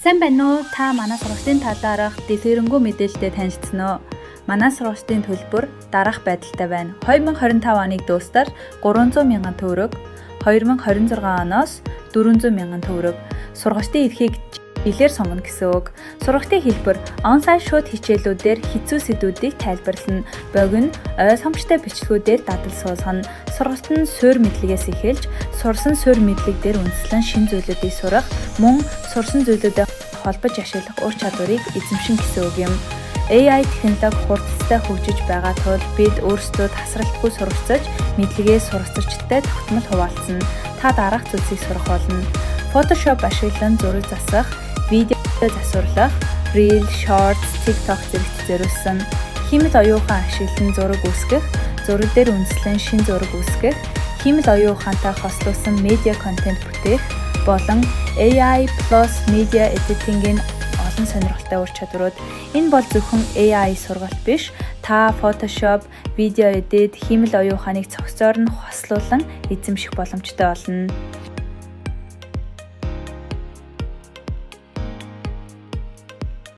Сайн байна уу? Та манай сургалтын талаарх дэлгэрэнгүй мэдээлэлтэй танилцсан уу? Манай сургалтын төлбөр дараах байдалтай байна. 2025 оныг дуустал 300 мянган төгрөг, 2026 оноос 400 мянган төгрөг. Сургалтын эрхийг жилээр сонгоно гэсэн үг. Сургалтын хэлбэр онлайн шууд хичээлүүдээр хэцүү сэдвүүдийг тайлбарлана. Богино ойлгомжтой бичлэгүүдээр дадал суулгана. Сургалт нь суурь мэдлэгээс эхэлж, сурсан суурь мэдлэг дээр үндэслэн шинэ зүйлүүдийг сурах, мөн сурсан зүйлүүдэд холбож ашиглах ур чадварыг эзэмшин гэсэн үг юм. AI технологи хурдтай хөгжиж байгаа тул бид өөрсдөө тасралтгүй суралцаж, мэдлэгээ сурагчдад тогтмол хуваалцсан. Та дараах зүйлсийг сурах болно. Photoshop ашиглан зураг засах, видео засварлах, Reel, Shorts, TikTok зэрэгт зориулсан. Химэл оюухан ашиглан зураг үүсгэх, зураг дээр үндэслэн шинэ зураг үүсгэх, химэл оюухантай хослуулсан медиа контент бүтээх болон AI plus media editing-ийн олон сонирхолтой ур чадварууд. Энэ бол зөвхөн AI сургалт биш. Та Photoshop, видео edit, химэл оюуханыг цогцоор нь хослуулан эзэмших боломжтой болно.